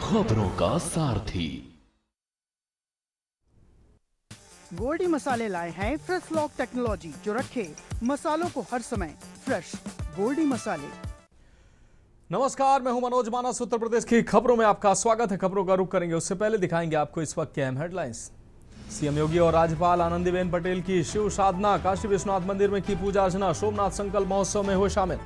खबरों का सारथी। गोल्डी मसाले लाए हैं फ्रेश लॉक टेक्नोलॉजी जो रखे मसालों को हर समय फ्रेश। गोल्डी मसाले। नमस्कार, मैं हूं मनोज मानस। उत्तर प्रदेश की खबरों में आपका स्वागत है। खबरों का रुख करेंगे उससे पहले दिखाएंगे आपको इस वक्त के अहम हेडलाइंस। सीएम योगी और राज्यपाल आनंदीबेन पटेल की शिव साधना। काशी विश्वनाथ मंदिर में की पूजा अर्चना। सोमनाथ संकल्प महोत्सव में हुए शामिल।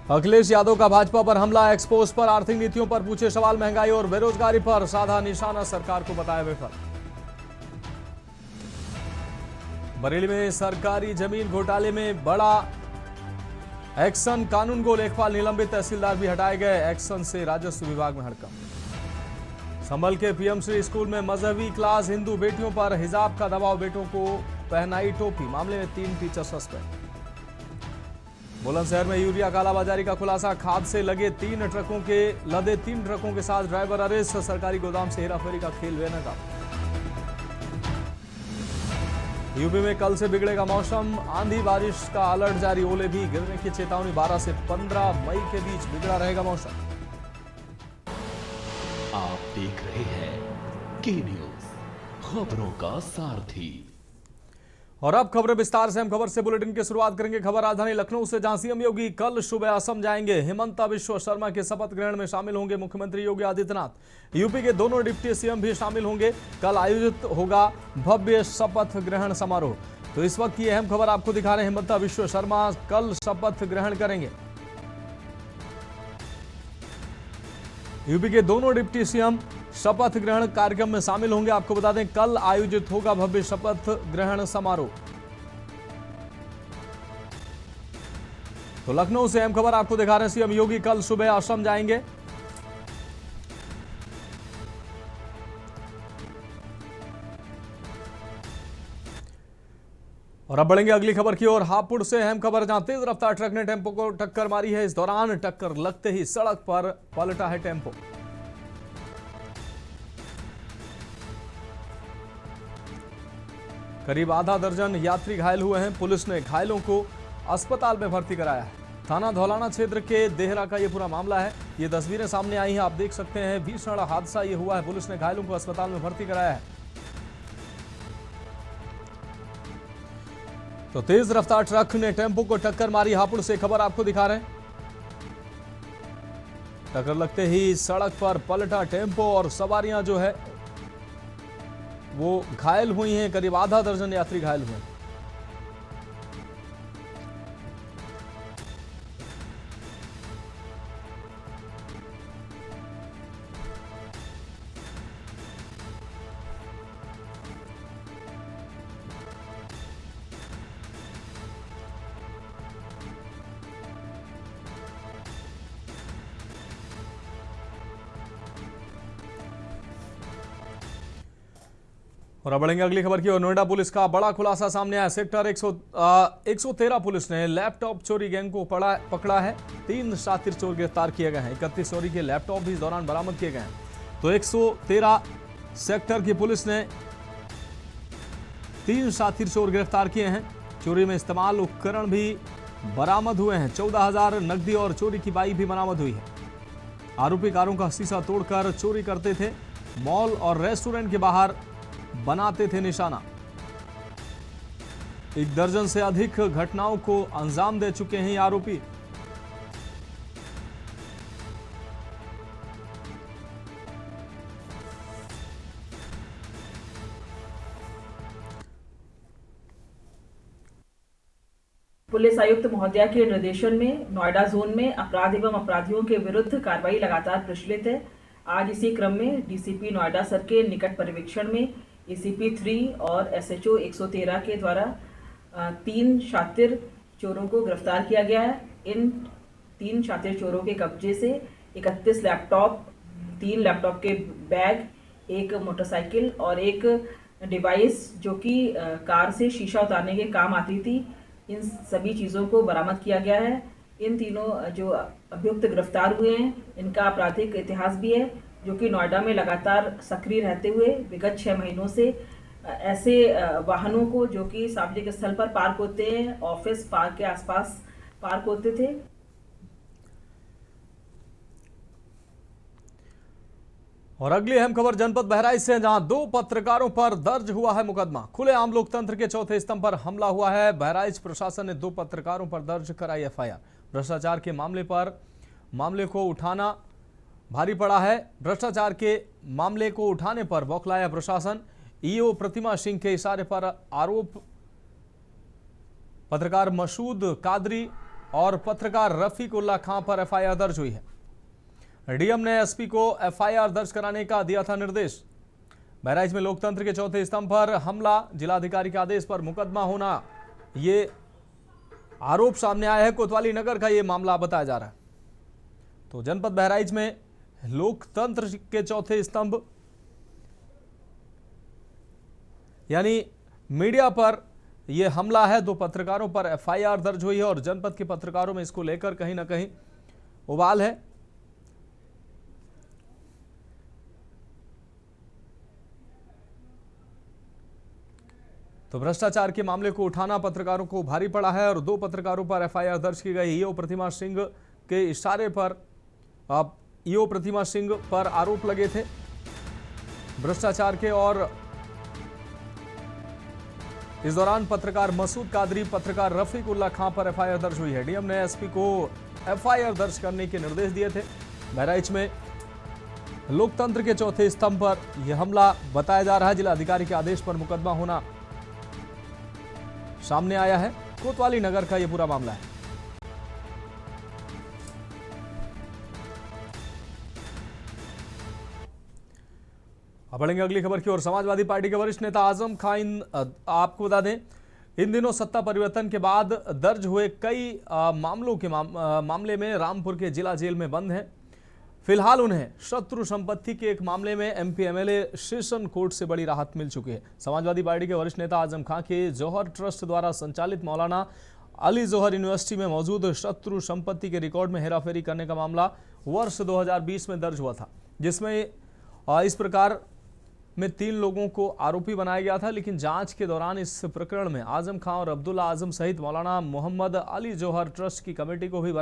अखिलेश यादव का भाजपा पर हमला। एक्सपोज पर आर्थिक नीतियों पर पूछे सवाल। महंगाई और बेरोजगारी पर साधा निशाना। सरकार को बताया विफल। बरेली में सरकारी जमीन घोटाले में बड़ा एक्शन। कानून को लेखपाल निलंबित। तहसीलदार भी हटाए गए। एक्शन से राजस्व विभाग में हड़कंप। संभल के पीएमश्री स्कूल में मजहबी क्लास। हिंदू बेटियों पर हिजाब का दबाव। बेटों को पहनाई टोपी। मामले में 3 टीचर सस्पेंड। बुलंदशहर में यूरिया कालाबाजारी का खुलासा। खाद से लदे 3 ट्रकों के साथ ड्राइवर अरेस्ट। सरकारी गोदाम से हेराफेरी का खेल बेनकाब। यूपी में कल से बिगड़ेगा मौसम। आंधी बारिश का अलर्ट जारी। ओले भी गिरने की चेतावनी। 12 से 15 मई के बीच बिगड़ा रहेगा मौसम। आप देख रहे हैं के न्यूज, खबरों का सारथी। और अब खबरें विस्तार से। हम खबर से बुलेटिन की शुरुआत करेंगे। खबर राजधानी लखनऊ से, जहां सीएम योगी कल सुबह असम जाएंगे। हिमंता बिश्व शर्मा के शपथ ग्रहण में शामिल होंगे मुख्यमंत्री योगी आदित्यनाथ। यूपी के दोनों डिप्टी सीएम भी शामिल होंगे। कल आयोजित होगा भव्य शपथ ग्रहण समारोह। तो इस वक्त की अहम खबर आपको दिखा रहे हैं। हिमंता बिश्व शर्मा कल शपथ ग्रहण करेंगे। यूपी के दोनों डिप्टी सीएम शपथ ग्रहण कार्यक्रम में शामिल होंगे। आपको बता दें, कल आयोजित होगा भव्य शपथ ग्रहण समारोह। तो लखनऊ से अहम खबर आपको दिखा रहे हैं। सीएम योगी कल सुबह असम जाएंगे। और अब बढ़ेंगे अगली खबर की ओर। हापुड़ से अहम खबर, जहां तेज रफ्तार ट्रक ने टेम्पो को टक्कर मारी है। इस दौरान टक्कर लगते ही सड़क पर पलटा है टेम्पो। करीब आधा दर्जन यात्री घायल हुए हैं। पुलिस ने घायलों को अस्पताल में भर्ती कराया है। थाना धौलाना क्षेत्र के देहरा का यह पूरा मामला है। ये तस्वीरें सामने आई हैं, आप देख सकते हैं। भीषण हादसा ये हुआ है। पुलिस ने घायलों को अस्पताल में भर्ती कराया है। तो तेज रफ्तार ट्रक ने टेम्पो को टक्कर मारी। हापुड़ से खबर आपको दिखा रहे हैं। टक्कर लगते ही सड़क पर पलटा टेम्पो और सवारियां जो है वो घायल हुई हैं। करीब आधा दर्जन यात्री घायल हुए हैं। और अब बढ़ेंगे अगली खबर की ओर। नोएडा पुलिस का बड़ा खुलासा सामने आया। सेक्टर 113 पुलिस ने लैपटॉप चोरी गैंग को पकड़ा है। 3 शातिर चोर गिरफ्तार किए गए हैं। 31 चोरी के लैपटॉप भी इस दौरान बरामद किए गए हैं। तो 113 सेक्टर की पुलिस ने 3 शातिर चोर गिरफ्तार किए हैं। चोरी में इस्तेमाल उपकरण भी बरामद हुए हैं। 14,000 नकदी और चोरी की बाइक भी बरामद हुई है। आरोपी कारों का शीशा तोड़कर चोरी करते थे। मॉल और रेस्टोरेंट के बाहर बनाते थे निशाना। 1 दर्जन से अधिक घटनाओं को अंजाम दे चुके हैं ये आरोपी। पुलिस आयुक्त महोदया के निर्देशन में नोएडा जोन में अपराध एवं अपराधियों के विरुद्ध कार्रवाई लगातार प्रचलित है। आज इसी क्रम में डीसीपी नोएडा सर के निकट पर्यवेक्षण में एसीपी 3 और एसएचओ 113 के द्वारा 3 शातिर चोरों को गिरफ्तार किया गया है। इन 3 शातिर चोरों के कब्जे से 31 लैपटॉप, 3 लैपटॉप के बैग, 1 मोटरसाइकिल और 1 डिवाइस जो कि कार से शीशा उतारने के काम आती थी, इन सभी चीज़ों को बरामद किया गया है। इन तीनों जो अभियुक्त गिरफ्तार हुए हैं, इनका आपराधिक इतिहास भी है, जो कि नोएडा में लगातार सक्रिय रहते हुए विगत 6 महीनों से ऐसे वाहनों को जो कि सार्वजनिक स्थल पर पार्क होते हैं, ऑफिस पार्क के आसपास पार्क होते थे, और अगली अहम खबर जनपद बहराइच से, जहां 2 पत्रकारों पर दर्ज हुआ है मुकदमा। खुलेआम लोकतंत्र के चौथे स्तंभ पर हमला हुआ है। बहराइच प्रशासन ने 2 पत्रकारों पर दर्ज कराई एफआईआर। भ्रष्टाचार के मामले को उठाना भारी पड़ा है। भ्रष्टाचार के मामले को उठाने पर बौखलाया प्रशासन। ईओ प्रतिमा सिंह के इशारे पर आरोप पत्रकार मसूद कादरी और पत्रकार रफीक उल्लाह खां पर एफआईआर दर्ज हुई है। डीएम ने एसपी को एफआईआर दर्ज कराने का दिया था निर्देश। बहराइच में लोकतंत्र के चौथे स्तंभ पर हमला, जिलाधिकारी के आदेश पर मुकदमा होना, ये आरोप सामने आया है। कोतवाली नगर का ये मामला बताया जा रहा है। तो जनपद बहराइच में लोकतंत्र के चौथे स्तंभ यानी मीडिया पर यह हमला है। 2 पत्रकारों पर एफआईआर दर्ज हुई है और जनपद के पत्रकारों में इसको लेकर कहीं ना कहीं उबाल है। तो भ्रष्टाचार के मामले को उठाना पत्रकारों को भारी पड़ा है और 2 पत्रकारों पर एफआईआर दर्ज की गई। ईओ प्रतिमा सिंह के इशारे पर ईओ प्रतिमा सिंह पर आरोप लगे थे भ्रष्टाचार के, और इस दौरान पत्रकार मसूद कादरी, पत्रकार रफीक उल्लाह खां पर एफआईआर दर्ज हुई है। डीएम ने एसपी को एफआईआर दर्ज करने के निर्देश दिए थे। बहराइच में लोकतंत्र के चौथे स्तंभ पर यह हमला बताया जा रहा है। जिलाधिकारी के आदेश पर मुकदमा होना सामने आया है। कोतवाली नगर का यह पूरा मामला है। अब बढ़ेंगे अगली खबर की ओर। समाजवादी पार्टी के वरिष्ठ नेता आजम खान, आपको बता दें, इन दिनों सत्ता परिवर्तन के बाद दर्ज हुए कई मामले में रामपुर के जिला जेल में बंद हैं। फिलहाल उन्हें शत्रु संपत्ति के एक मामले में एमपी एमएलए सेशन कोर्ट से बड़ी राहत मिल चुकी है। समाजवादी पार्टी के वरिष्ठ नेता आजम खान के जौहर ट्रस्ट द्वारा संचालित मौलाना अली जौहर यूनिवर्सिटी में मौजूद शत्रु संपत्ति के रिकॉर्ड में हेराफेरी करने का मामला वर्ष 2020 में दर्ज हुआ था, जिसमें इस प्रकार में 3 लोगों को आरोपी बनाया गया था। लेकिन जांच के दौरान इस प्रकरण में आजम खान और अब्दुल्ला आजम सहित मौलाना मोहम्मद अली जौहर ट्रस्ट की कमेटी को भी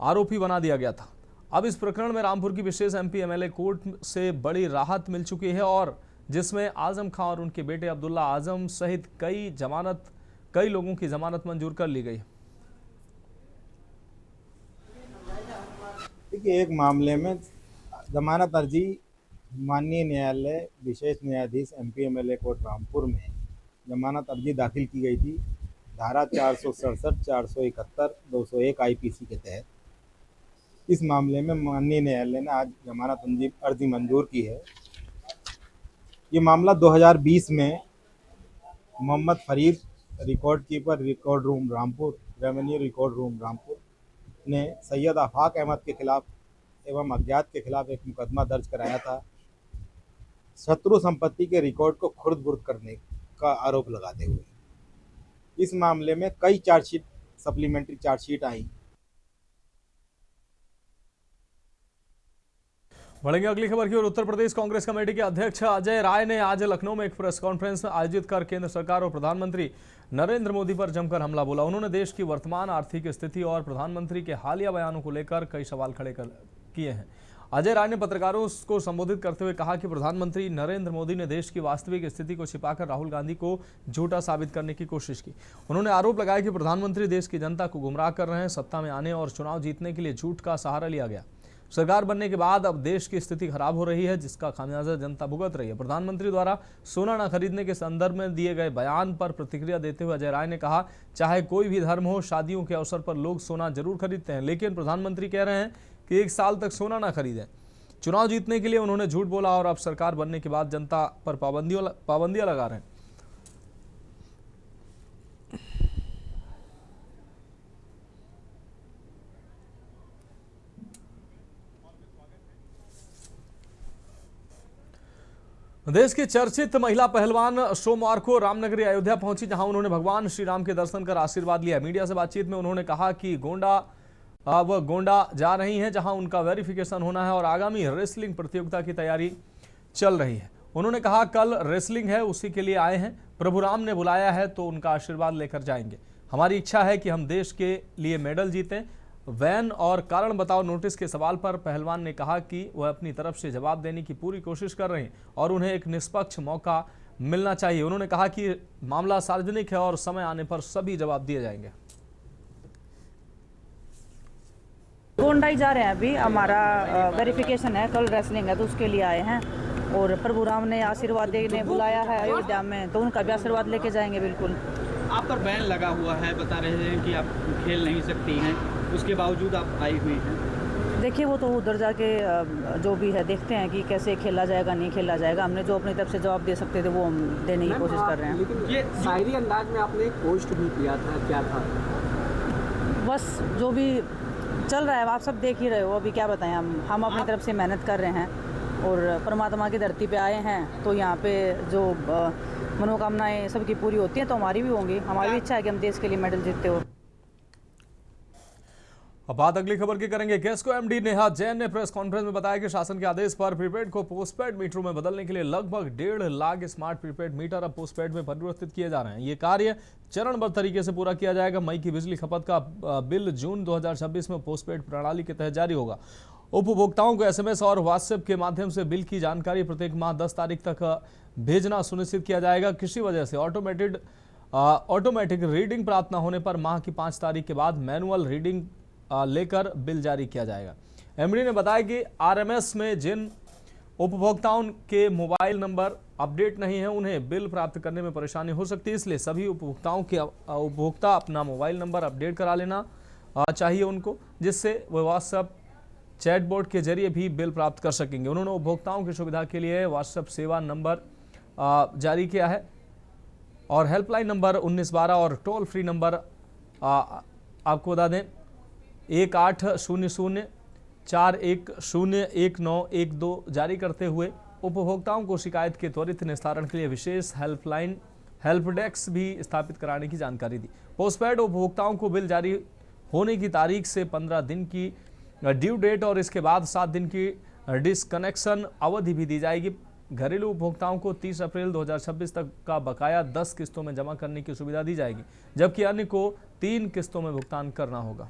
आरोपी बना दिया गया था। अब इस प्रकरण में रामपुर की विशेष एमपी एमएलए कोर्ट से बड़ी राहत मिल चुकी है, और जिसमें आजम खान और उनके बेटे अब्दुल्ला आजम सहित कई लोगों की जमानत मंजूर कर ली गई। देखिए, एक मामले में जमानत अर्जी माननीय न्यायालय विशेष न्यायाधीश एमपी एमएलए कोर्ट रामपुर में जमानत अर्जी दाखिल की गई थी। धारा 467, 471, 201 आईपीसी के तहत इस मामले में माननीय न्यायालय ने आज जमानत अर्जी मंजूर की है। ये मामला 2020 में Mohammad Farid, record keeper, record room Rampur, revenue record room Rampur ने सैयद आफाक अहमद के खिलाफ एवं अज्ञात के खिलाफ एक मुकदमा दर्ज कराया था, शत्रु संपत्ति के रिकॉर्ड को खुर्द-बुर्द करने का आरोप लगाते हुए। इस मामले में कई चार्जशीट, सप्लीमेंट्री चार्जशीट आई। बढ़ेंगे अगली खबर की ओर। उत्तर प्रदेश कांग्रेस कमेटी के अध्यक्ष अजय राय ने आज लखनऊ में एक प्रेस कॉन्फ्रेंस आयोजित कर केंद्र सरकार और प्रधानमंत्री नरेंद्र मोदी पर जमकर हमला बोला। उन्होंने देश की वर्तमान आर्थिक स्थिति और प्रधानमंत्री के हालिया बयानों को लेकर कई सवाल खड़े किए हैं। अजय राय ने पत्रकारों को संबोधित करते हुए कहा कि प्रधानमंत्री नरेंद्र मोदी ने देश की वास्तविक स्थिति को छिपाकर राहुल गांधी को झूठा साबित करने की कोशिश की। उन्होंने आरोप लगाया कि प्रधानमंत्री देश की जनता को गुमराह कर रहे हैं। सत्ता में आने और चुनाव जीतने के लिए झूठ का सहारा लिया गया। सरकार बनने के बाद अब देश की स्थिति खराब हो रही है, जिसका खामियाजा जनता भुगत रही है। प्रधानमंत्री द्वारा सोना न खरीदने के संदर्भ में दिए गए बयान पर प्रतिक्रिया देते हुए अजय राय ने कहा, चाहे कोई भी धर्म हो, शादियों के अवसर पर लोग सोना जरूर खरीदते हैं, लेकिन प्रधानमंत्री कह रहे हैं कि 1 साल तक सोना न खरीदें। चुनाव जीतने के लिए उन्होंने झूठ बोला और अब सरकार बनने के बाद जनता पर पाबंदियां लगा रहे हैं। देश की चर्चित महिला पहलवान सोमवार को रामनगरी अयोध्या पहुंची, जहां उन्होंने भगवान श्री राम के दर्शन कर आशीर्वाद लिया। मीडिया से बातचीत में उन्होंने कहा कि गोंडा जा रही हैं, जहां उनका वेरिफिकेशन होना है और आगामी रेसलिंग प्रतियोगिता की तैयारी चल रही है। उन्होंने कहा, कल रेसलिंग है, उसी के लिए आए हैं। प्रभु राम ने बुलाया है तो उनका आशीर्वाद लेकर जाएंगे। हमारी इच्छा है कि हम देश के लिए मेडल जीतें। वैन और कारण बताओ नोटिस के सवाल पर पहलवान ने कहा कि वह अपनी तरफ से जवाब देने की पूरी कोशिश कर रहे हैं और उन्हें एक निष्पक्ष मौका मिलना चाहिए। उन्होंने कहा कि मामला सार्वजनिक है और समय आने पर सभी जवाब दिए जाएंगे। गोंडाई जा रहे हैं, अभी हमारा वेरिफिकेशन है, कल रेसलिंग है तो उसके लिए आए हैं और प्रभु राम ने आशीर्वाद देने बुलाया है अयोध्या में, तो उनका भी आशीर्वाद लेके जाएंगे। बिल्कुल। आप पर बैन लगा हुआ है, बता रहे हैं कि आप खेल नहीं सकती हैं, उसके बावजूद आप आई हुई हैं। देखिए वो तो उधर जाके जो भी है देखते हैं कि कैसे खेला जाएगा नहीं खेला जाएगा। हमने जो अपनी तरफ से जवाब दे सकते थे वो हम देने की कोशिश कर रहे हैं। लेकिन ये शायरी अंदाज में आपने एक पोस्ट भी किया था, क्या था? बस जो भी चल रहा है आप सब देख ही रहे हो, अभी क्या बताएं। हम अपनी तरफ से मेहनत कर रहे हैं और परमात्मा की धरती पे आए हैं, तो यहाँ पे जो मनोकामनाएं सबकी पूरी होती हैं तो हमारी भी होंगी। हमारी भी इच्छा है कि हम देश के लिए मेडल जीतते हो। अब बात अगली खबर की करेंगे। केस्को एमडी नेहा जैन ने प्रेस कॉन्फ्रेंस में बताया कि शासन के आदेश पर प्रीपेड को पोस्टपेड मीटरों में बदलने के लिए लगभग 1.5 लाख स्मार्ट प्रीपेड मीटर अब पोस्टपेड में परिवर्तित किए जा रहे हैं। ये कार्य चरणबद्ध तरीके से पूरा किया जाएगा। मई की बिजली खपत का बिल जून 2026 में पोस्टपेड प्रणाली के तहत जारी होगा। उपभोक्ताओं को SMS और व्हाट्सएप के माध्यम से बिल की जानकारी प्रत्येक माह 10 तारीख तक भेजना सुनिश्चित किया जाएगा। किसी वजह से ऑटोमेटिक रीडिंग प्राप्त न होने पर माह की 5 तारीख के बाद मैनुअल रीडिंग लेकर बिल जारी किया जाएगा। एमडी ने बताया कि RMS में जिन उपभोक्ताओं के मोबाइल नंबर अपडेट नहीं है उन्हें बिल प्राप्त करने में परेशानी हो सकती है, इसलिए सभी उपभोक्ता अपना मोबाइल नंबर अपडेट करा लेना चाहिए उनको, जिससे वह व्हाट्सएप चैटबॉट के जरिए भी बिल प्राप्त कर सकेंगे। उन्होंने उपभोक्ताओं की सुविधा के लिए व्हाट्सएप सेवा नंबर जारी किया है और हेल्पलाइन नंबर 1912 और टोल फ्री नंबर आपको बता दें 180041011912 जारी करते हुए उपभोक्ताओं को शिकायत के त्वरित निस्तारण के लिए विशेष हेल्प डेस्क भी स्थापित कराने की जानकारी दी। पोस्टपेड उपभोक्ताओं को बिल जारी होने की तारीख से 15 दिन की ड्यू डेट और इसके बाद 7 दिन की डिसकनेक्शन अवधि भी दी जाएगी। घरेलू उपभोक्ताओं को 30 अप्रैल 2026 तक का बकाया 10 किस्तों में जमा करने की सुविधा दी जाएगी, जबकि अन्य को 3 किस्तों में भुगतान करना होगा।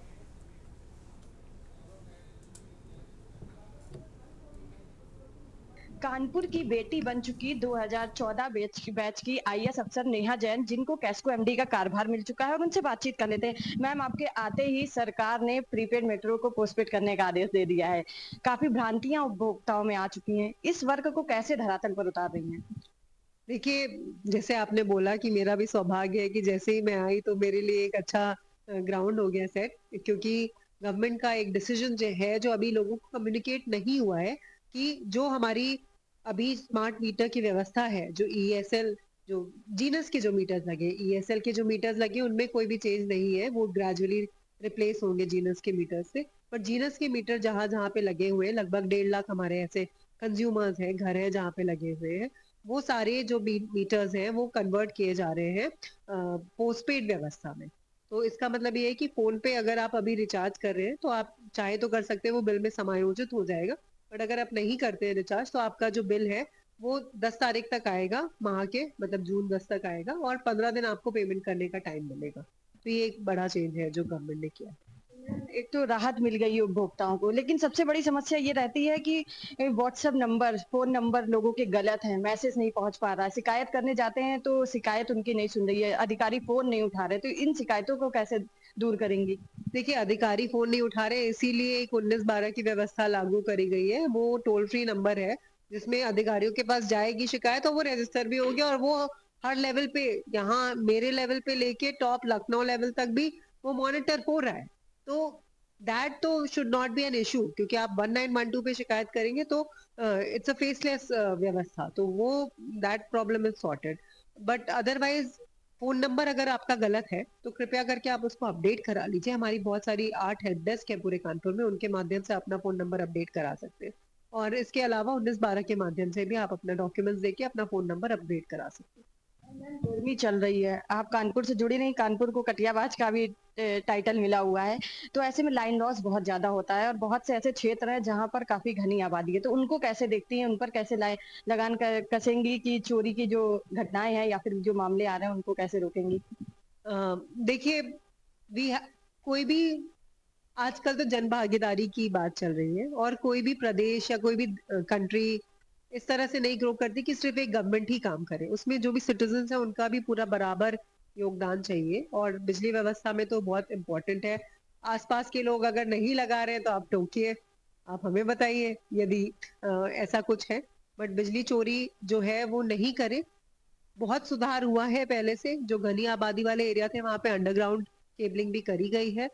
कानपुर की बेटी बन चुकी 2014 बैच की IAS अफसर नेहा जैन, जिनको केस्को MD का कार्यभार मिल चुका है, और उनसे बातचीत कर लेते हैं। मैम, आपके आते ही सरकार ने प्रीपेड मेट्रो को पोस्टपेड करने का आदेश दे दिया है। काफी भ्रांतियां उपभोक्ताओं में आ चुकी हैं, इस वर्ग को कैसे धरातल पर उतार रही हैं? देखिए, जैसे आपने बोला कि मेरा भी सौभाग्य है कि जैसे ही मैं आई तो मेरे लिए एक अच्छा ग्राउंड हो गया सेट, क्योंकि गवर्नमेंट का एक डिसीजन जो है जो अभी लोगों को कम्युनिकेट नहीं हुआ है कि जो हमारी अभी स्मार्ट मीटर की व्यवस्था है, जो ESL जो जीनस के जो मीटर्स लगे, ESL के जो मीटर्स लगे उनमें कोई भी चेंज नहीं है, वो ग्रेजुअली रिप्लेस होंगे जीनस के मीटर से। पर जीनस के मीटर जहां जहां पे लगे हुए हैं, लगभग 1.5 लाख हमारे ऐसे कंज्यूमर्स हैं, घर है जहाँ पे लगे हुए हैं, वो सारे जो मीटर्स हैं वो कन्वर्ट किए जा रहे हैं पोस्टपेड व्यवस्था में। तो इसका मतलब ये है कि फोन पे अगर आप अभी रिचार्ज कर रहे हैं तो आप चाहे तो कर सकते हैं, वो बिल में समायोजित हो जाएगा। बट अगर आप नहीं करते हैं रिचार्ज तो आपका जो बिल है वो 10 तारीख तक आएगा, माह के मतलब जून 10 तक आएगा, और 15 दिन आपको पेमेंट करने का टाइम मिलेगा। तो ये एक बड़ा चेंज है जो गवर्नमेंट ने किया। एक तो राहत मिल गई है उपभोक्ताओं को, लेकिन सबसे बड़ी समस्या ये रहती है कि व्हाट्सएप नंबर, फोन नंबर लोगों के गलत हैं, मैसेज नहीं पहुंच पा रहा है, शिकायत करने जाते हैं तो शिकायत उनकी नहीं सुन रही है, अधिकारी फोन नहीं उठा रहे, तो इन शिकायतों को कैसे दूर करेंगी? देखिए, अधिकारी फोन नहीं उठा रहे, इसीलिए एक 1912 की व्यवस्था लागू करी गई है। वो टोल फ्री नंबर है जिसमें अधिकारियों के पास जाएगी शिकायत और वो रजिस्टर भी होगी, और वो हर लेवल पे, यहाँ मेरे लेवल पे लेके टॉप लखनऊ लेवल तक भी वो मॉनिटर हो रहा है। तो दैट तो should not be an issue, क्योंकि आप 1912 पे शिकायत करेंगे तो इट्स अ फेसलेस व्यवस्था, तो वो that problem is sorted. But otherwise phone number अगर आपका गलत है तो कृपया करके आप उसको अपडेट करा लीजिए। हमारी बहुत सारी 8 हेल्प डेस्क है पूरे कानपुर में, उनके माध्यम से अपना फोन नंबर अपडेट करा सकते हैं, और इसके अलावा 1912 के माध्यम से भी आप अपना डॉक्यूमेंट्स देके अपना फोन नंबर अपडेट करा सकते हैं। गर्मी चल रही है, आप कानपुर से जुड़ी नहीं, कानपुर को कटियाबाज का भी टाइटल मिला हुआ है, तो ऐसे में लाइन लॉस बहुत ज्यादा होता है, और बहुत से ऐसे क्षेत्र हैं जहां पर काफी घनी आबादी है, तो उनको कैसे देखती हैं, उन पर कैसे लगान कसेंगी कि चोरी की जो घटनाएं हैं या फिर जो मामले आ रहे हैं उनको कैसे रोकेंगी? देखिए, कोई भी आजकल तो जन भागीदारी की बात चल रही है और कोई भी प्रदेश या कोई भी कंट्री इस तरह से नहीं ग्रो करती कि सिर्फ एक गवर्नमेंट ही काम करे। उसमें जो भी सिटीजन है उनका भी पूरा बराबर योगदान चाहिए और बिजली व्यवस्था में तो बहुत इम्पोर्टेंट है। आसपास के लोग अगर नहीं लगा रहे हैं तो आप टोकिए, आप हमें बताइए यदि ऐसा कुछ है। बट बिजली चोरी जो है वो नहीं करे। बहुत सुधार हुआ है पहले से। जो घनी आबादी वाले एरिया थे वहां पे अंडरग्राउंड केबलिंग भी करी गई है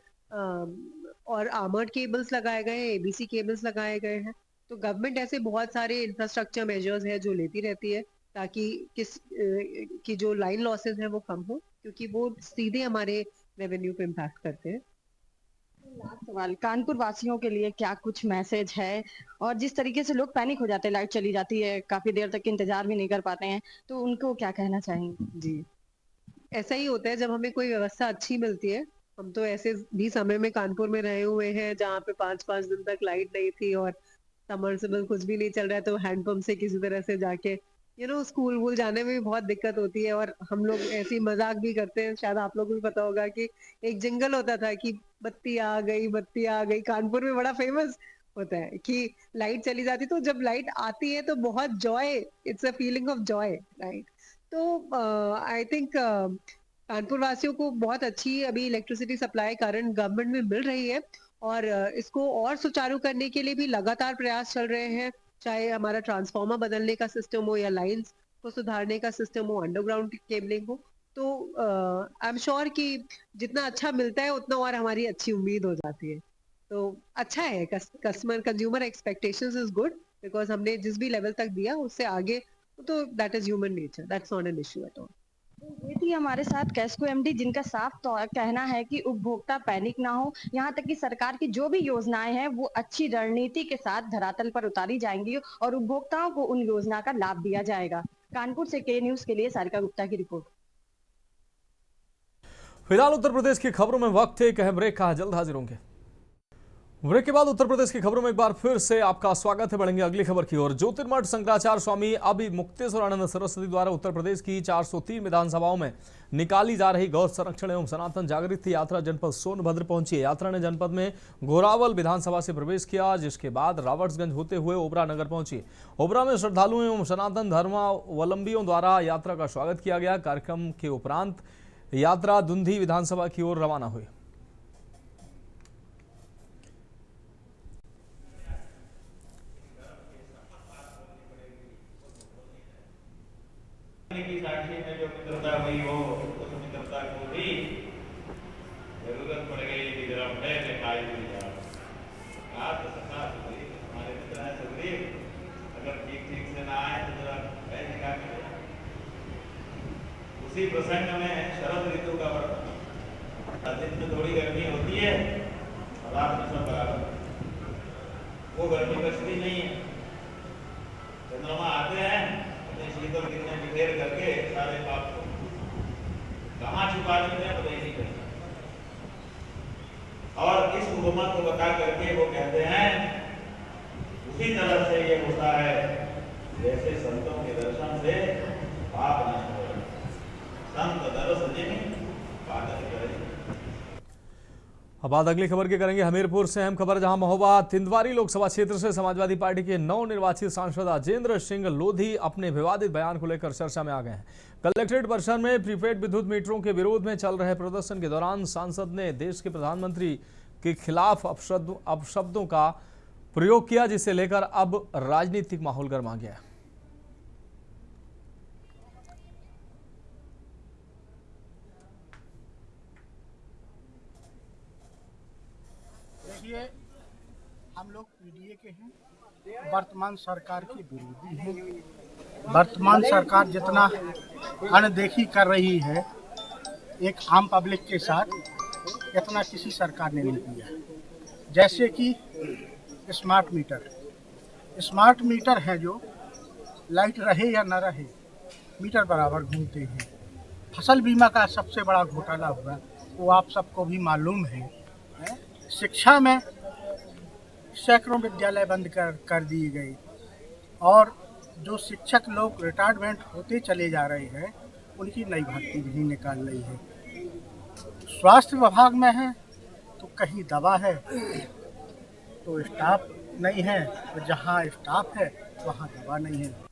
और आर्मर्ड केबल्स लगाए गए हैं, एबीसी केबल्स लगाए गए हैं। तो गवर्नमेंट ऐसे बहुत सारे इंफ्रास्ट्रक्चर मेजर्स है जो लेती रहती है ताकि की जो लाइन लॉसेस है वो कम हो, क्योंकि वो सीधे हमारे रेवेन्यू पे इम्पैक्ट करते हैं। लास्ट सवाल, कानपुर वासियों के लिए क्या कुछ मैसेज है? और जिस तरीके से लोग पैनिक हो जाते हैं, लाइट चली जाती है, काफी देर तक इंतजार भी नहीं कर पाते हैं, तो उनको क्या कहना चाहेंगे? जी, ऐसा ही होता है जब हमें कोई व्यवस्था अच्छी मिलती है। हम तो ऐसे भी समय में कानपुर में रहे हुए हैं जहाँ पे 5-5 दिन तक लाइट नहीं थी और सबमर्सिबल कुछ भी नहीं चल रहा है, तो हैंडपंप से किसी तरह से जाके स्कूल वूल जाने में भी बहुत दिक्कत होती है। और हम लोग ऐसी मजाक भी करते हैं, शायद आप लोगों को भी पता होगा कि एक जिंगल होता था कि बत्ती आ गई, बत्ती आ गई। कानपुर में बड़ा फेमस होता है कि लाइट चली जाती, तो जब लाइट आती है तो बहुत Joy, it's a feeling of Joy, right. तो आई थिंक कानपुर वासियों को बहुत अच्छी अभी इलेक्ट्रिसिटी सप्लाई करंट गवर्नमेंट में मिल रही है और इसको और सुचारू करने के लिए भी लगातार प्रयास चल रहे हैं। चाहे हमारा ट्रांसफार्मर बदलने का सिस्टम हो या लाइंस को सुधारने का सिस्टम हो, अंडरग्राउंड केबलिंग हो, तो आई एम श्योर कि जितना अच्छा मिलता है उतना और हमारी अच्छी उम्मीद हो जाती है। तो अच्छा है, customer consumer expectations is good because हमने जिस भी लेवल तक दिया उससे आगे, तो that is human nature, that's not an issue at all. ये थी हमारे साथ कैस्को एमडी, जिनका साफ कहना है कि उपभोक्ता पैनिक ना हो, यहाँ तक कि सरकार की जो भी योजनाएं हैं वो अच्छी रणनीति के साथ धरातल पर उतारी जाएंगी और उपभोक्ताओं को उन योजना का लाभ दिया जाएगा। कानपुर से के न्यूज के लिए सारिका गुप्ता की रिपोर्ट। फिलहाल उत्तर प्रदेश की खबरों में वक्त है, एक अहम ब्रेक का, जल्द हाजिर होंगे। ब्रेक के बाद उत्तर प्रदेश की खबरों में एक बार फिर से आपका स्वागत है। बढ़ेंगे अगली खबर की ओर। ज्योतिर्मठ शंकराचार्य स्वामी अभी मुक्तेश्वरानंद सरस्वती द्वारा उत्तर प्रदेश की 403 विधानसभाओं में निकाली जा रही गौ संरक्षण एवं सनातन जागृति यात्रा जनपद सोनभद्र पहुंची है। यात्रा ने जनपद में घोरावल विधानसभा से प्रवेश किया, जिसके बाद रावट्सगंज होते हुए ओबरा नगर पहुंची। ओबरा में श्रद्धालुओं एवं सनातन धर्मावलंबियों द्वारा यात्रा का स्वागत किया गया। कार्यक्रम के उपरांत यात्रा दुंधी विधानसभा की ओर रवाना हुई। की साक्षी में जो मित्रता हुई हो, उस मित्रता को भी जरूरत पड़ गई कि जरा भय में पाई हुई जाओ। आप तो सखा सुग्रीव, हमारे मित्र हैं सुग्रीव, अगर ठीक से ना आए तो जरा भय निकाल के। उसी प्रसंग में शरद ऋतु का वर्णन, दिन में थोड़ी गर्मी होती है और रात में सब बराबर। वो गर्मी बचती नहीं है। चंद्रमा आते हैं, शीतल किरणें बिखेर करके सारे पाप को कहाँ छुपा देते हैं पता ही नहीं चलता। और इस उपमा को बता करके वो कहते हैं उसी तरह से ये होता है जैसे संतों के दर्शन से पाप नष्ट हो। संत दर्शन जिन पातक करे। अब बात अगली खबर की करेंगे हमीरपुर से। अहम खबर, जहां महोबा तिंदवारी लोकसभा क्षेत्र से समाजवादी पार्टी के नवनिर्वाचित सांसद अजेंद्र सिंह लोधी अपने विवादित बयान को लेकर चर्चा में आ गए हैं। कलेक्ट्रेट परिसर में प्रीपेड विद्युत मीटरों के विरोध में चल रहे प्रदर्शन के दौरान सांसद ने देश के प्रधानमंत्री के खिलाफ अपशब्दों का प्रयोग किया, जिसे लेकर अब राजनीतिक माहौल गर्मा गया है। हम लोग पीडीए के हैं, वर्तमान सरकार के विरोधी हैं। वर्तमान सरकार जितना अनदेखी कर रही है एक आम पब्लिक के साथ, इतना किसी सरकार ने नहीं किया। जैसे कि स्मार्ट मीटर है, जो लाइट रहे या न रहे मीटर बराबर घूमते हैं। फसल बीमा का सबसे बड़ा घोटाला हुआ, वो आप सबको भी मालूम है। शिक्षा में सैकड़ों विद्यालय बंद कर दिए गए और जो शिक्षक लोग रिटायरमेंट होते चले जा रहे हैं उनकी नई भर्ती भी निकाल रही है। स्वास्थ्य विभाग में है तो कहीं दवा है तो स्टाफ नहीं है, तो जहाँ स्टाफ है वहाँ दवा नहीं है।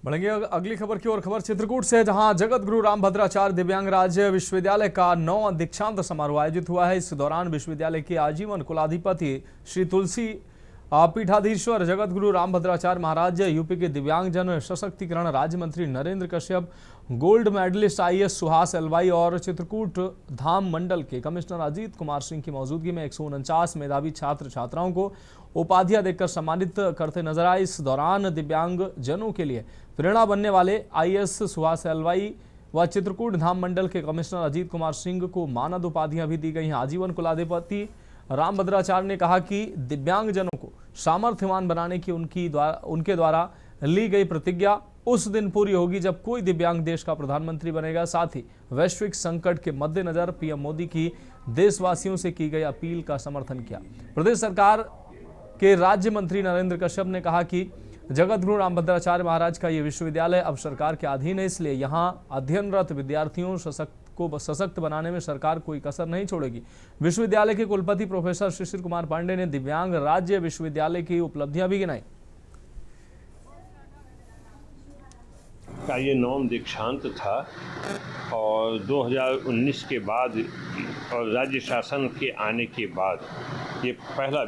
बढ़ेंगे अगली खबर की ओर। खबर चित्रकूट से है, जहां जगत गुरु रामभद्राचार्य दिव्यांग राज्य विश्वविद्यालय का 9वां दीक्षांत समारोह आयोजित हुआ है। इस दौरान विश्वविद्यालय के आजीवन कुलाधिपति श्री तुलसी पीठाधीश्वर जगत गुरु रामभद्राचार्य महाराज, यूपी के दिव्यांगजन सशक्तिकरण राज्य मंत्री Narendra Kashyap, gold medalist IAS Suhas L Y और चित्रकूट धाम मंडल के कमिश्नर अजीत कुमार सिंह की मौजूदगी में 149 मेधावी छात्र छात्राओं को उपाधियां देकर सम्मानित करते नजर आए। इस दौरान दिव्यांगजनों के लिए प्रेरणा बनने वाले IAS सुहास एलवाई व चित्रकूट धाम मंडल के कमिश्नर अजीत कुमार सिंह को मानद उपाधियां भी दी गई हैं। आजीवन कुलाधिपति रामभद्राचार्य ने कहा कि दिव्यांगजनों को सामर्थ्यवान बनाने की उनके द्वारा ली गई प्रतिज्ञा उस दिन पूरी होगी जब कोई दिव्यांग देश का प्रधानमंत्री बनेगा। साथ ही वैश्विक संकट के मद्देनजर PM मोदी की देशवासियों से की गई अपील का समर्थन किया। प्रदेश सरकार के राज्य मंत्री नरेंद्र कश्यप ने कहा कि जगत गुरु रामभद्राचार्य महाराज का ये विश्वविद्यालय अब सरकार के अधीन है, इसलिए यहाँ अध्ययनरत विद्यार्थियों को सशक्त बनाने में सरकार कोई कसर नहीं छोड़ेगी। विश्वविद्यालय के कुलपति प्रोफेसर शिशिर कुमार पांडे ने दिव्यांग राज्य विश्वविद्यालय की उपलब्धियां भी गिनाई। का ये 9वां दीक्षांत था और 2019 के बाद और राज्य शासन के आने के बाद ये पहला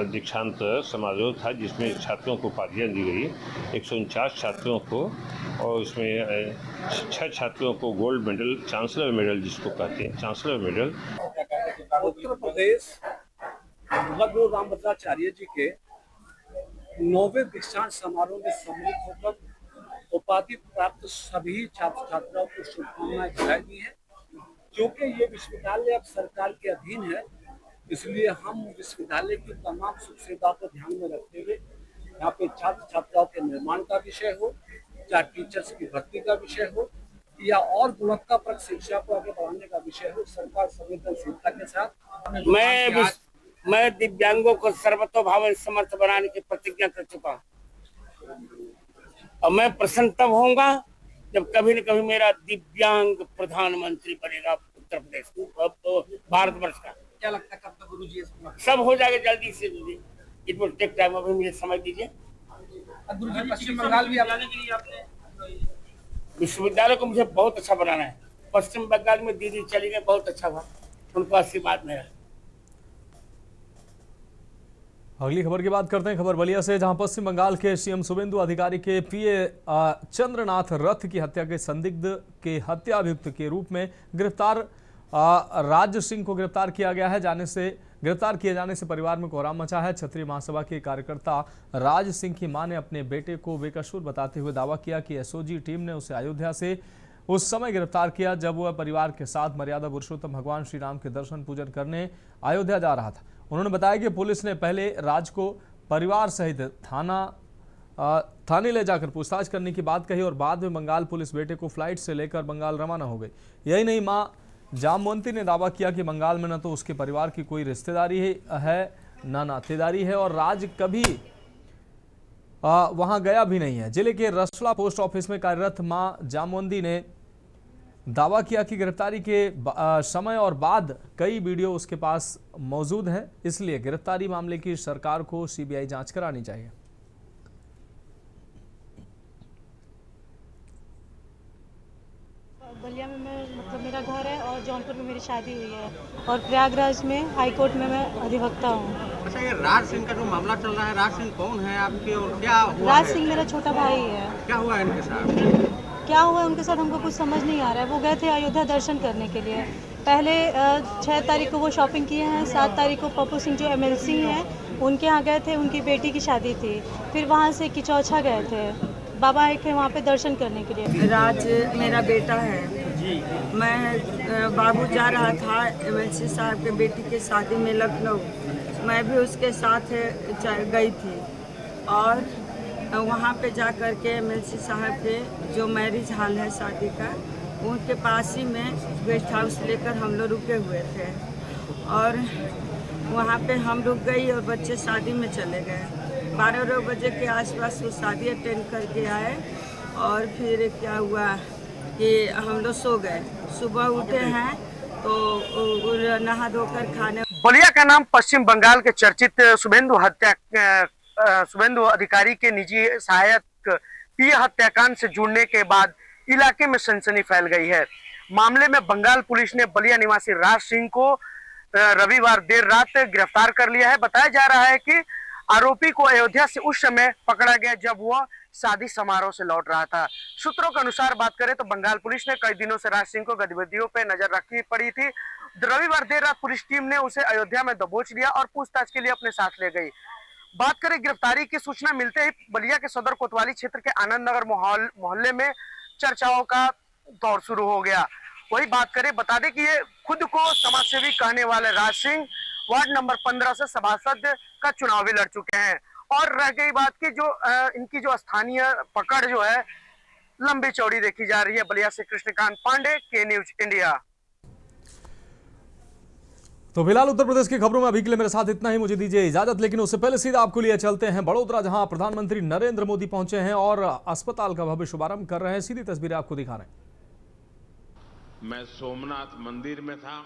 दीक्षांत समारोह था जिसमें छात्रों को उपाधियाँ दी गई, 149 छात्रों को, और इसमें 6 छात्रों को गोल्ड मेडल, चांसलर मेडल जिसको कहते हैं, चांसलर मेडल। उत्तर प्रदेश जगत गुरु रामभद्राचार्य जी के 9वें दीक्षांत समारोह में सम्मिलित होकर उपाधि प्राप्त सभी छात्र छात्राओं को शुभकामनाएं बधाई दी है। क्योंकि ये विश्वविद्यालय अब सरकार के अधीन है, इसलिए हम विश्वविद्यालय की तमाम सुख सुविधाओं को ध्यान में रखते हुए यहाँ पे छात्र छात्राओं के निर्माण का विषय हो, चाहे टीचर्स की भर्ती का विषय हो या और गुणवत्तापरक शिक्षा को आगे बढ़ाने का विषय हो, सरकार संवेदनशीलता के साथ मैं दिव्यांगों को सर्वतोभाव समर्थ बनाने की प्रतिज्ञा कर चुका हूँ और मैं प्रसन्न तब होऊंगा जब कभी न कभी मेरा दिव्यांग प्रधानमंत्री बनेगा उत्तर प्रदेश भारतवर्ष का। क्या लगता है कब तक गुरुजी सब हो जाएगा जल्दी से जल्दी, इट विल टेक टाइम, अभी मुझे समय दीजिए। गुरुजी पश्चिम बंगाल भी आने के लिए आपने विश्वविद्यालय को मुझे बहुत अच्छा बनाना है। पश्चिम बंगाल में दीदी चली गई, बहुत अच्छा हुआ, उनको आशीर्वाद मेरा। अगली खबर की बात करते हैं खबर बलिया से, जहां पश्चिम बंगाल के CM शुभेंदु अधिकारी के PA चंद्रनाथ रथ की हत्या के संदिग्ध के हत्या अभियुक्त के रूप में गिरफ्तार राज सिंह को गिरफ्तार किया गया है। गिरफ्तार किए जाने से परिवार में कोहराम मचा है। क्षत्रिय महासभा के कार्यकर्ता राज सिंह की मां ने अपने बेटे को बेकसूर बताते हुए दावा किया कि SOG टीम ने उसे अयोध्या से उस समय गिरफ्तार किया जब वह परिवार के साथ मर्यादा पुरुषोत्तम भगवान श्री राम के दर्शन पूजन करने अयोध्या जा रहा था। उन्होंने बताया कि पुलिस ने पहले राज को परिवार सहित थाने ले जाकर पूछताछ करने की बात कही और बाद में बंगाल पुलिस बेटे को फ्लाइट से लेकर बंगाल रवाना हो गई। यही नहीं, मां जामवंती ने दावा किया कि बंगाल में न तो उसके परिवार की कोई रिश्तेदारी है न नातेदारी है और राज कभी वहां गया भी नहीं है। जिले के रसला पोस्ट ऑफिस में कार्यरत मां जामवंती ने दावा किया कि गिरफ्तारी के समय और बाद कई वीडियो उसके पास मौजूद हैं, इसलिए गिरफ्तारी मामले की सरकार को CBI जांच करानी चाहिए। बलिया में मेरा घर है और जौनपुर में मेरी शादी हुई है और प्रयागराज में हाई कोर्ट में मैं अधिवक्ता हूँ। अच्छा, ये राज सिंह का जो मामला चल रहा है, राज सिंह कौन है आपके और क्या हुआ? राज सिंह मेरा छोटा भाई है। क्या हुआ है इनके साथ? क्या हुआ उनके साथ हमको कुछ समझ नहीं आ रहा है। वो गए थे अयोध्या दर्शन करने के लिए। पहले 6 तारीख को वो शॉपिंग किए हैं, 7 तारीख को पप्पू सिंह जो MLC हैं उनके यहाँ गए थे, उनकी बेटी की शादी थी। फिर वहाँ से किचौछा गए थे, बाबा आए थे वहाँ पे दर्शन करने के लिए। राज मेरा बेटा है जी। मैं बाबू जा रहा था MLC साहब के बेटी की शादी में लखनऊ, मैं भी उसके साथ गई थी और वहाँ पे जा कर के MLC साहब के जो मैरिज हॉल है शादी का, उनके पास ही में गेस्ट हाउस लेकर हम लोग रुके हुए थे और वहाँ पे हम रुक गई और बच्चे शादी में चले गए। 12 बजे के आसपास वो शादी अटेंड करके आए और फिर क्या हुआ, कि हम लोग सो गए। सुबह उठे हैं तो नहा धोकर खाने। बलिया का नाम पश्चिम बंगाल के चर्चित शुभेंदु अधिकारी के निजी सहायक पीए हत्याकांड से जुड़ने के बाद इलाके में सनसनी फैल गई है। मामले में बंगाल पुलिस ने बलिया निवासी राज सिंह को रविवार देर रात गिरफ्तार कर लिया है। बताया जा रहा है कि आरोपी को अयोध्या से उस समय पकड़ा गया जब वह शादी समारोह से लौट रहा था। सूत्रों के अनुसार बात करें तो बंगाल पुलिस ने कई दिनों से राज सिंह को गतिविधियों पर नजर रखी पड़ी थी। रविवार देर रात पुलिस टीम ने उसे अयोध्या में दबोच लिया और पूछताछ के लिए अपने साथ ले गई। बात करें गिरफ्तारी की सूचना मिलते ही बलिया के सदर कोतवाली क्षेत्र के आनंद नगर मोहल्ले में चर्चाओं का दौर शुरू हो गया। वही बात करें, बता दें कि ये खुद को समाजसेवी कहने वाले राज सिंह वार्ड नंबर 15 से सभासद का चुनाव भी लड़ चुके हैं। और रह गई बात की जो इनकी जो स्थानीय पकड़ जो है लंबी चौड़ी देखी जा रही है। बलिया से कृष्णकांत पांडे, के न्यूज इंडिया। तो फिलहाल उत्तर प्रदेश की खबरों में अभी के लिए मेरे साथ इतना ही। मुझे दीजिए इजाजत, लेकिन उससे पहले सीधा आपको लिए चलते हैं बड़ोदरा, जहां प्रधानमंत्री नरेंद्र मोदी पहुंचे हैं और अस्पताल का भव्य शुभारंभ कर रहे हैं। सीधी तस्वीरें आपको दिखा रहे हैं। मैं सोमनाथ मंदिर में था।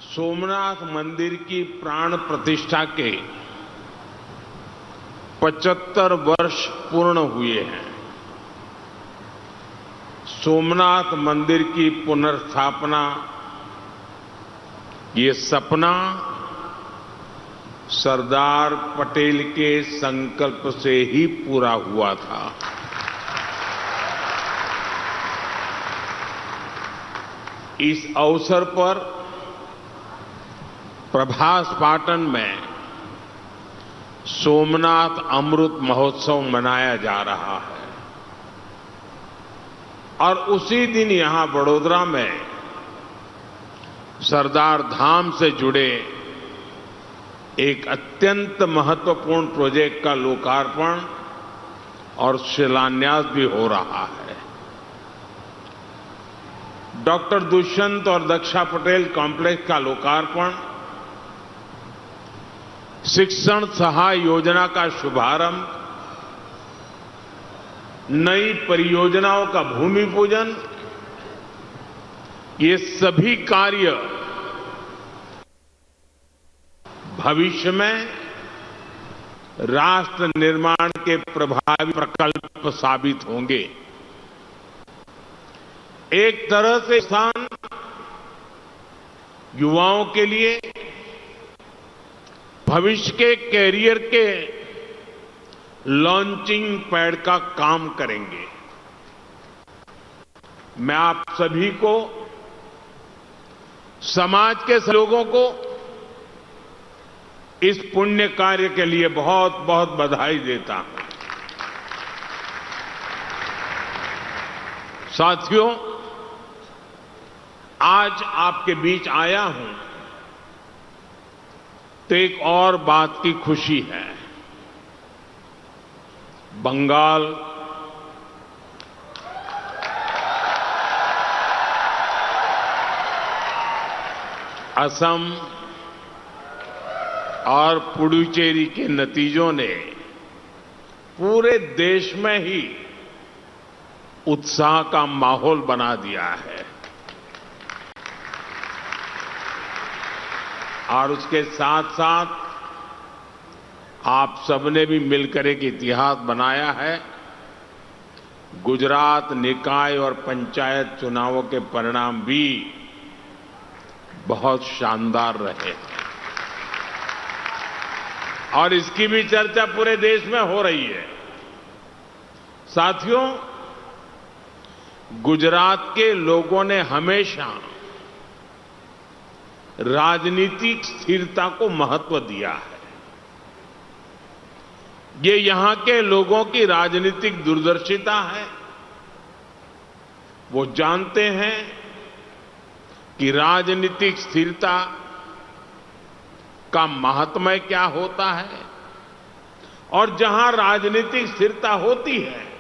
सोमनाथ मंदिर की प्राण प्रतिष्ठा के 75 वर्ष पूर्ण हुए हैं। सोमनाथ मंदिर की पुनर्स्थापना, ये सपना सरदार पटेल के संकल्प से ही पूरा हुआ था। इस अवसर पर प्रभास पाटन में सोमनाथ अमृत महोत्सव मनाया जा रहा है और उसी दिन यहां बड़ोदरा में सरदार धाम से जुड़े एक अत्यंत महत्वपूर्ण प्रोजेक्ट का लोकार्पण और शिलान्यास भी हो रहा है। डॉक्टर दुष्यंत और दक्षा पटेल कॉम्प्लेक्स का लोकार्पण, शिक्षण सहाय योजना का शुभारंभ, नई परियोजनाओं का भूमि पूजन, ये सभी कार्य भविष्य में राष्ट्र निर्माण के प्रभावी प्रकल्प साबित होंगे। एक तरह से स्थान युवाओं के लिए भविष्य के कैरियर के लॉन्चिंग पैड का काम करेंगे। मैं आप सभी को, समाज के लोगों को इस पुण्य कार्य के लिए बहुत बहुत बधाई देता हूं। साथियों, आज आपके बीच आया हूं तो एक और बात की खुशी है। बंगाल, असम और पुडुचेरी के नतीजों ने पूरे देश में ही उत्साह का माहौल बना दिया है और उसके साथ साथ आप सबने भी मिलकर एक इतिहास बनाया है। गुजरात निकाय और पंचायत चुनावों के परिणाम भी बहुत शानदार रहे और इसकी भी चर्चा पूरे देश में हो रही है। साथियों, गुजरात के लोगों ने हमेशा राजनीतिक स्थिरता को महत्व दिया है। ये यहां के लोगों की राजनीतिक दूरदर्शिता है। वो जानते हैं कि राजनीतिक स्थिरता का महात्म्य क्या होता है और जहां राजनीतिक स्थिरता होती है